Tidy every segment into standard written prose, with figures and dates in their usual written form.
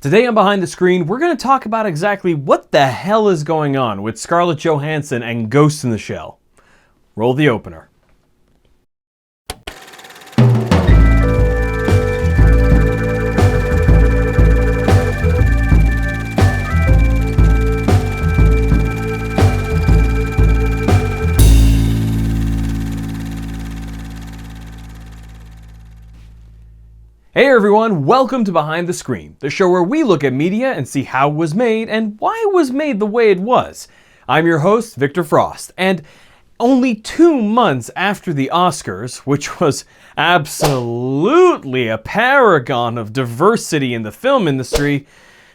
Today on Behind the Screen, we're going to talk about exactly what the hell is going on with Scarlett Johansson and Ghost in the Shell. Roll the opener. Hey everyone, welcome to Behind the Screen, the show where we look at media and see how it was made and why it was made the way it was. I'm your host, Victor Frost, and only 2 months after the Oscars, which was absolutely a paragon of diversity in the film industry,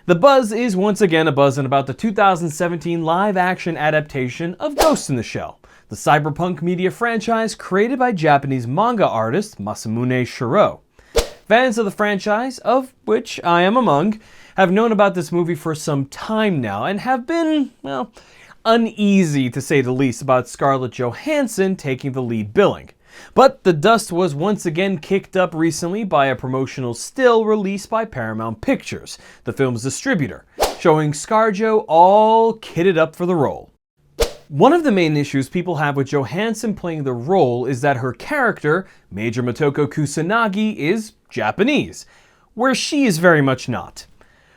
the buzz is once again abuzz about the 2017 live-action adaptation of Ghost in the Shell, the cyberpunk media franchise created by Japanese manga artist Masamune Shirow. Fans of the franchise, of which I am among, have known about this movie for some time now and have been, well, uneasy to say the least about Scarlett Johansson taking the lead billing. But the dust was once again kicked up recently by a promotional still released by Paramount Pictures, the film's distributor, showing ScarJo all kitted up for the role. One of the main issues people have with Johansson playing the role is that her character, Major Motoko Kusanagi, is Japanese, where she is very much not.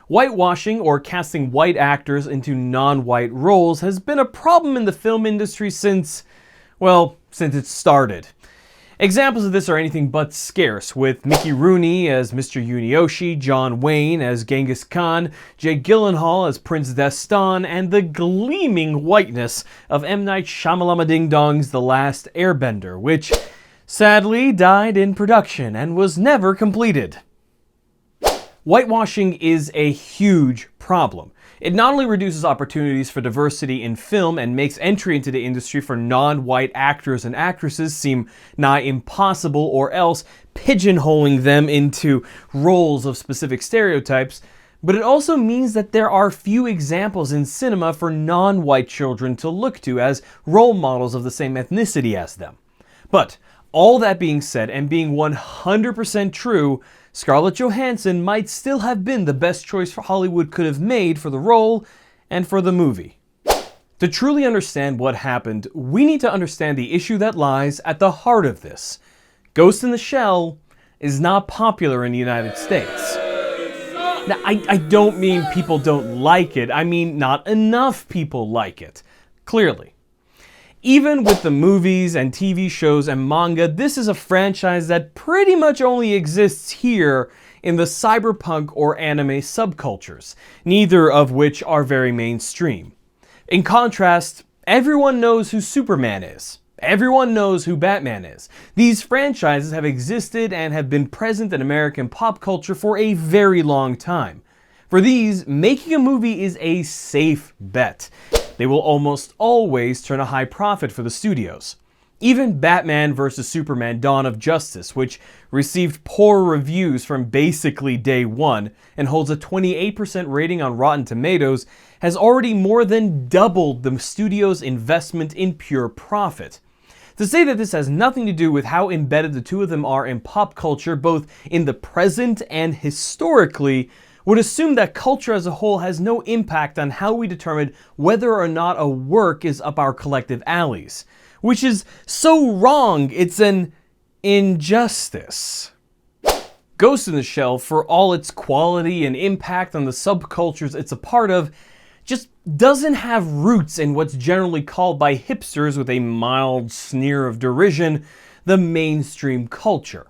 Whitewashing, or casting white actors into non-white roles, has been a problem in the film industry since it started. Examples of this are anything but scarce, with Mickey Rooney as Mr. Yunioshi, John Wayne as Genghis Khan, Jake Gyllenhaal as Prince Destan, and the gleaming whiteness of M. Night Shyamalan Ding Dong's The Last Airbender, which sadly died in production and was never completed. Whitewashing is a huge problem. It not only reduces opportunities for diversity in film and makes entry into the industry for non-white actors and actresses seem nigh impossible, or else pigeonholing them into roles of specific stereotypes, but it also means that there are few examples in cinema for non-white children to look to as role models of the same ethnicity as them. But all that being said, and being 100% true, Scarlett Johansson might still have been the best choice Hollywood could have made for the role and for the movie. To truly understand what happened, we need to understand the issue that lies at the heart of this. Ghost in the Shell is not popular in the United States. Now, I don't mean people don't like it, I mean not enough people like it. Clearly. Even with the movies and TV shows and manga, this is a franchise that pretty much only exists here in the cyberpunk or anime subcultures, neither of which are very mainstream. In contrast, everyone knows who Superman is. Everyone knows who Batman is. These franchises have existed and have been present in American pop culture for a very long time. For these, making a movie is a safe bet. They will almost always turn a high profit for the studios. Even Batman vs. Superman: Dawn of Justice, which received poor reviews from basically day one and holds a 28% rating on Rotten Tomatoes, has already more than doubled the studio's investment in pure profit. To say that this has nothing to do with how embedded the two of them are in pop culture, both in the present and historically, would assume that culture as a whole has no impact on how we determine whether or not a work is up our collective alleys. Which is so wrong, it's an injustice. Ghost in the Shell, for all its quality and impact on the subcultures it's a part of, just doesn't have roots in what's generally called by hipsters, with a mild sneer of derision, the mainstream culture.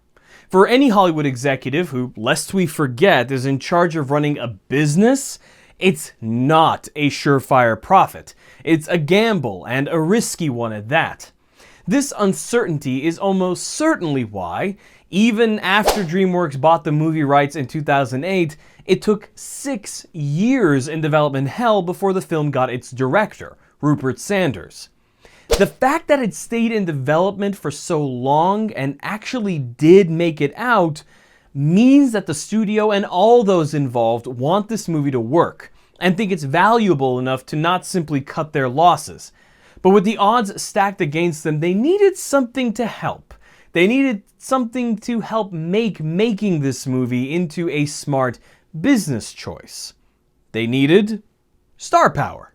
For any Hollywood executive who, lest we forget, is in charge of running a business, it's not a surefire profit. It's a gamble, and a risky one at that. This uncertainty is almost certainly why, even after DreamWorks bought the movie rights in 2008, it took 6 years in development hell before the film got its director, Rupert Sanders. The fact that it stayed in development for so long and actually did make it out means that the studio and all those involved want this movie to work and think it's valuable enough to not simply cut their losses. But with the odds stacked against them, they needed something to help. They needed something to help making this movie into a smart business choice. They needed star power.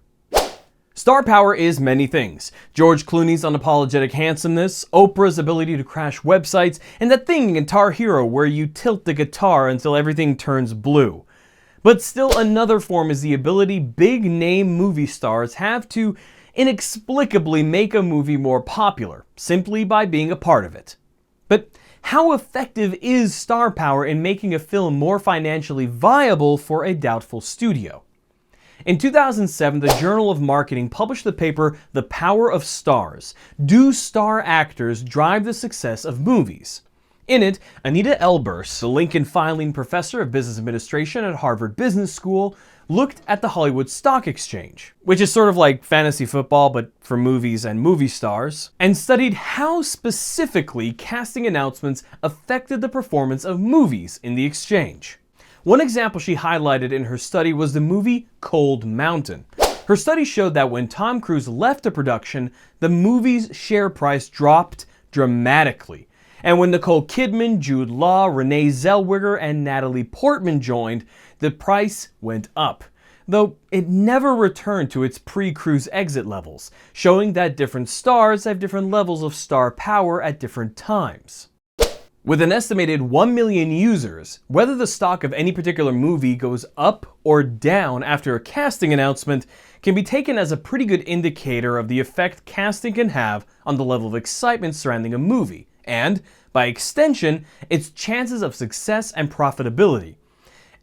Star power is many things. George Clooney's unapologetic handsomeness, Oprah's ability to crash websites, and that thing in Guitar Hero where you tilt the guitar until everything turns blue. But still another form is the ability big-name movie stars have to inexplicably make a movie more popular, simply by being a part of it. But how effective is star power in making a film more financially viable for a doubtful studio? In 2007, the Journal of Marketing published the paper The Power of Stars. Do star actors drive the success of movies? In it, Anita Elbers, a Lincoln Filing professor of business administration at Harvard Business School, looked at the Hollywood Stock Exchange, which is sort of like fantasy football but for movies and movie stars, and studied how specifically casting announcements affected the performance of movies in the exchange. One example she highlighted in her study was the movie Cold Mountain. Her study showed that when Tom Cruise left a production, the movie's share price dropped dramatically. And when Nicole Kidman, Jude Law, Renee Zellweger, and Natalie Portman joined, the price went up, though it never returned to its pre-Cruise exit levels, showing that different stars have different levels of star power at different times. With an estimated 1 million users, whether the stock of any particular movie goes up or down after a casting announcement can be taken as a pretty good indicator of the effect casting can have on the level of excitement surrounding a movie, and, by extension, its chances of success and profitability.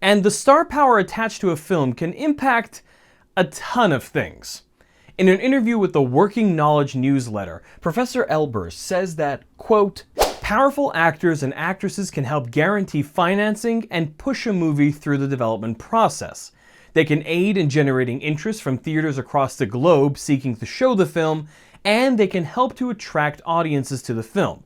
And the star power attached to a film can impact a ton of things. In an interview with the Working Knowledge newsletter, Professor Elbers says that, quote, "Powerful actors and actresses can help guarantee financing and push a movie through the development process. They can aid in generating interest from theaters across the globe seeking to show the film, and they can help to attract audiences to the film.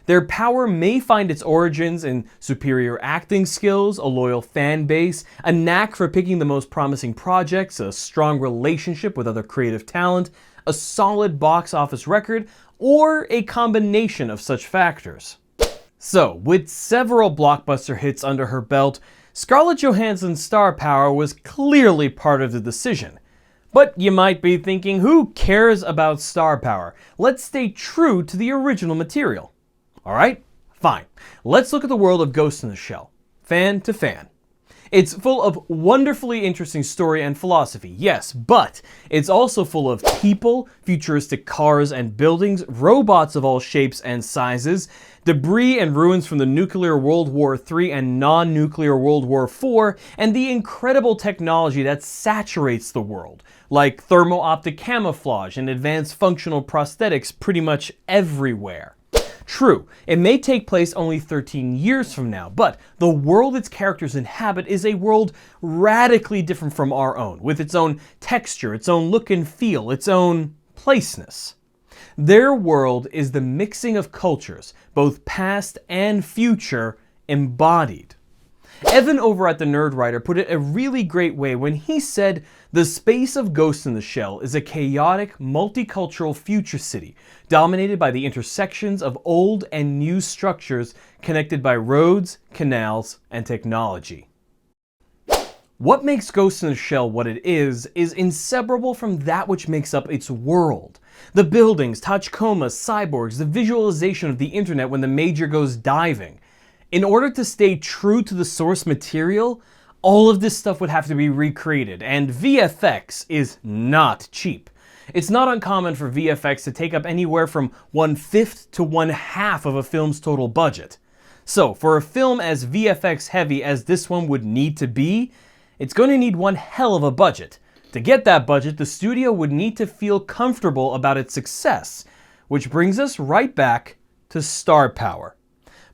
Their power may find its origins in superior acting skills, a loyal fan base, a knack for picking the most promising projects, a strong relationship with other creative talent, a solid box office record, or a combination of such factors." So, with several blockbuster hits under her belt, Scarlett Johansson's star power was clearly part of the decision. But you might be thinking, who cares about star power? Let's stay true to the original material. Alright, fine. Let's look at the world of Ghost in the Shell, fan to fan. It's full of wonderfully interesting story and philosophy, yes, but it's also full of people, futuristic cars and buildings, robots of all shapes and sizes, debris and ruins from the nuclear World War III and non-nuclear World War IV, and the incredible technology that saturates the world, like thermo-optic camouflage and advanced functional prosthetics pretty much everywhere. True, it may take place only 13 years from now, but the world its characters inhabit is a world radically different from our own, with its own texture, its own look and feel, its own placeness. Their world is the mixing of cultures, both past and future, embodied. Evan over at The Nerd Writer put it a really great way when he said, "The space of Ghost in the Shell is a chaotic, multicultural future city, dominated by the intersections of old and new structures connected by roads, canals, and technology." What makes Ghost in the Shell what it is inseparable from that which makes up its world. The buildings, Tachikomas, cyborgs, the visualization of the internet when the Major goes diving. In order to stay true to the source material, all of this stuff would have to be recreated, and VFX is not cheap. It's not uncommon for VFX to take up anywhere from 1/5 to 1/2 of a film's total budget. So, for a film as VFX heavy as this one would need to be, it's going to need one hell of a budget. To get that budget, the studio would need to feel comfortable about its success, which brings us right back to star power.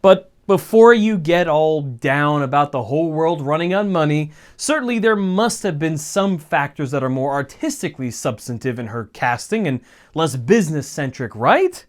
But before you get all down about the whole world running on money, certainly there must have been some factors that are more artistically substantive in her casting and less business-centric, right?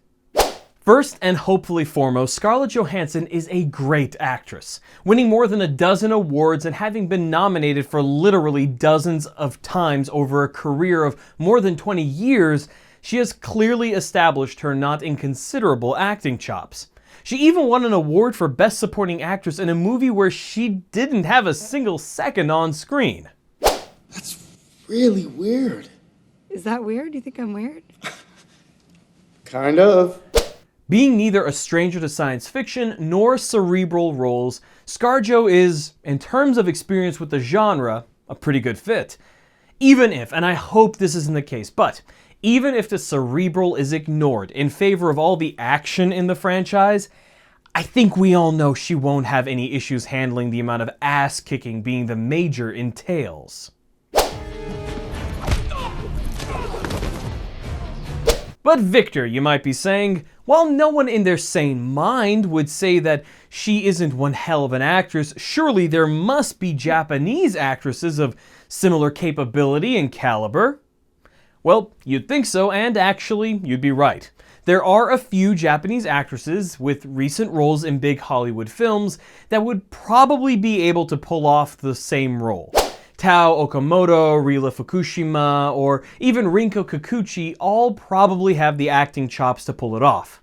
First and hopefully foremost, Scarlett Johansson is a great actress, winning more than a dozen awards and having been nominated for literally dozens of times over a career of more than 20 years. She has clearly established her not inconsiderable acting chops. She even won an award for Best Supporting Actress in a movie where she didn't have a single second on screen. That's really weird. Is that weird? Do you think I'm weird? Kind of. Being neither a stranger to science fiction nor cerebral roles, ScarJo is, in terms of experience with the genre, a pretty good fit. Even if, and I hope this isn't the case, but even if the cerebral is ignored in favor of all the action in the franchise, I think we all know she won't have any issues handling the amount of ass-kicking being the major entails. But Victor, you might be saying, while no one in their sane mind would say that she isn't one hell of an actress, surely there must be Japanese actresses of similar capability and caliber. Well, you'd think so, and actually, you'd be right. There are a few Japanese actresses with recent roles in big Hollywood films that would probably be able to pull off the same role. Tao Okamoto, Rila Fukushima, or even Rinko Kikuchi all probably have the acting chops to pull it off.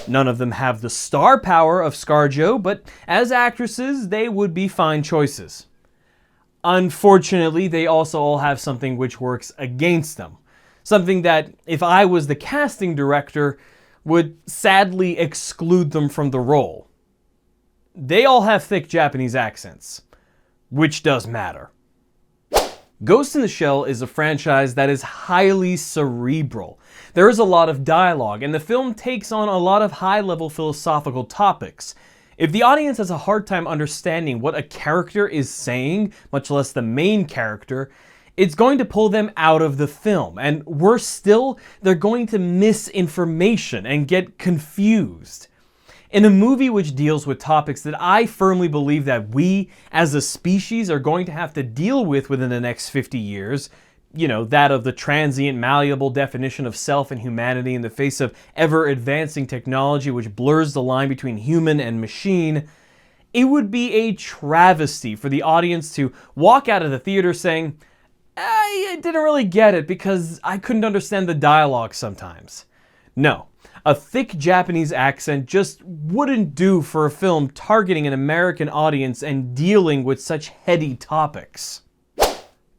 None of them have the star power of ScarJo, but as actresses, they would be fine choices. Unfortunately, they also all have something which works against them. Something that, if I was the casting director, would sadly exclude them from the role. They all have thick Japanese accents, which does matter. Ghost in the Shell is a franchise that is highly cerebral. There is a lot of dialogue, and the film takes on a lot of high-level philosophical topics. If the audience has a hard time understanding what a character is saying, much less the main character, it's going to pull them out of the film, and worse still, they're going to miss information and get confused. In a movie which deals with topics that I firmly believe that we, as a species, are going to have to deal with within the next 50 years, that of the transient, malleable definition of self and humanity in the face of ever-advancing technology which blurs the line between human and machine, it would be a travesty for the audience to walk out of the theater saying, I didn't really get it because I couldn't understand the dialogue sometimes. No. A thick Japanese accent just wouldn't do for a film targeting an American audience and dealing with such heady topics.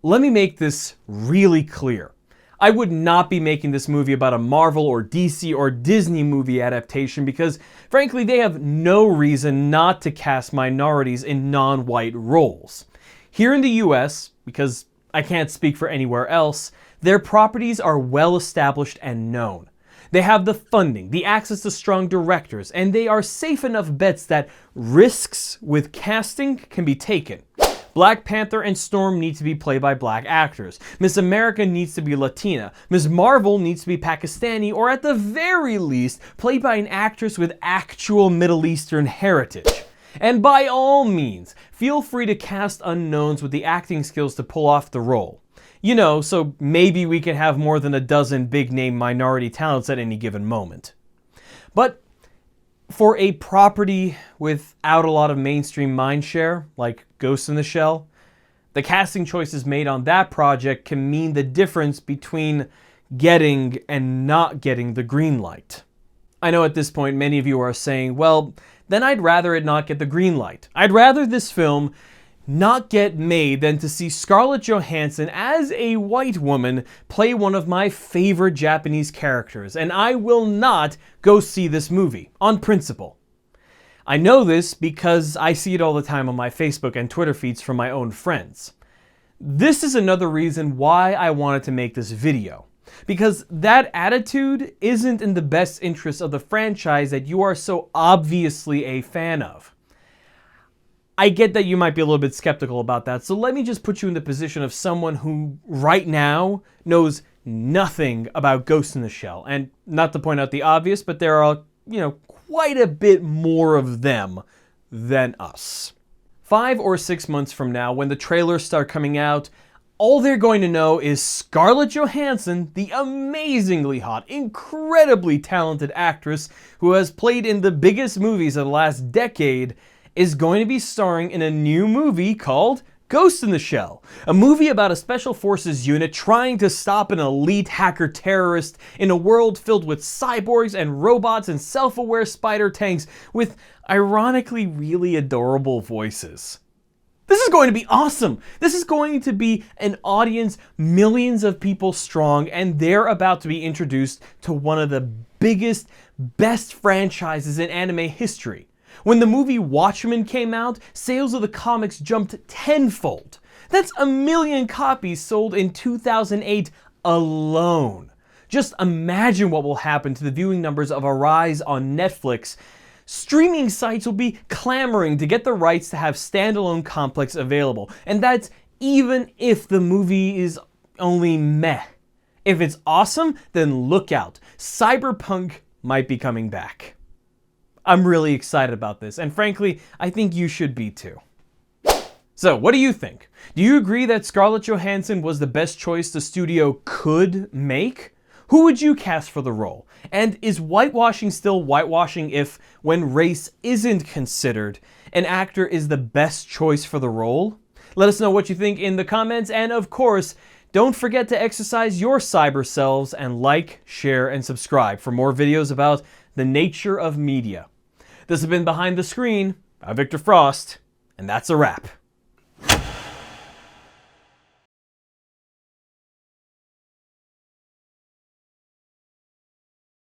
Let me make this really clear. I would not be making this movie about a Marvel or DC or Disney movie adaptation because, frankly, they have no reason not to cast minorities in non-white roles. Here in the US, because I can't speak for anywhere else, their properties are well established and known. They have the funding, the access to strong directors, and they are safe enough bets that risks with casting can be taken. Black Panther and Storm need to be played by black actors. Miss America needs to be Latina. Ms. Marvel needs to be Pakistani, or at the very least, played by an actress with actual Middle Eastern heritage. And by all means, feel free to cast unknowns with the acting skills to pull off the role. So maybe we can have more than a dozen big-name minority talents at any given moment. But for a property without a lot of mainstream mindshare, like Ghost in the Shell, the casting choices made on that project can mean the difference between getting and not getting the green light. I know at this point many of you are saying, well, then I'd rather it not get the green light. I'd rather this film not get made than to see Scarlett Johansson as a white woman play one of my favorite Japanese characters, and I will not go see this movie, on principle. I know this because I see it all the time on my Facebook and Twitter feeds from my own friends. This is another reason why I wanted to make this video, because that attitude isn't in the best interest of the franchise that you are so obviously a fan of. I get that you might be a little bit skeptical about that, so let me just put you in the position of someone who, right now, knows nothing about Ghost in the Shell. And not to point out the obvious, but there are, quite a bit more of them than us. 5 or 6 months from now, when the trailers start coming out, all they're going to know is Scarlett Johansson, the amazingly hot, incredibly talented actress who has played in the biggest movies of the last decade, is going to be starring in a new movie called Ghost in the Shell, a movie about a special forces unit trying to stop an elite hacker terrorist in a world filled with cyborgs and robots and self-aware spider tanks with ironically really adorable voices. This is going to be awesome. This is going to be an audience millions of people strong, and they're about to be introduced to one of the biggest, best franchises in anime history. When the movie Watchmen came out, sales of the comics jumped tenfold. That's 1 million copies sold in 2008 alone. Just imagine what will happen to the viewing numbers of Arise on Netflix. Streaming sites will be clamoring to get the rights to have standalone complex available, and that's even if the movie is only meh. If it's awesome, then look out. Cyberpunk might be coming back. I'm really excited about this, and frankly, I think you should be too. So, what do you think? Do you agree that Scarlett Johansson was the best choice the studio could make? Who would you cast for the role? And is whitewashing still whitewashing if, when race isn't considered, an actor is the best choice for the role? Let us know what you think in the comments, and of course, don't forget to exercise your cyber selves and like, share, and subscribe for more videos about the nature of media. This has been Behind the Screen. I'm Victor Frost, and that's a wrap.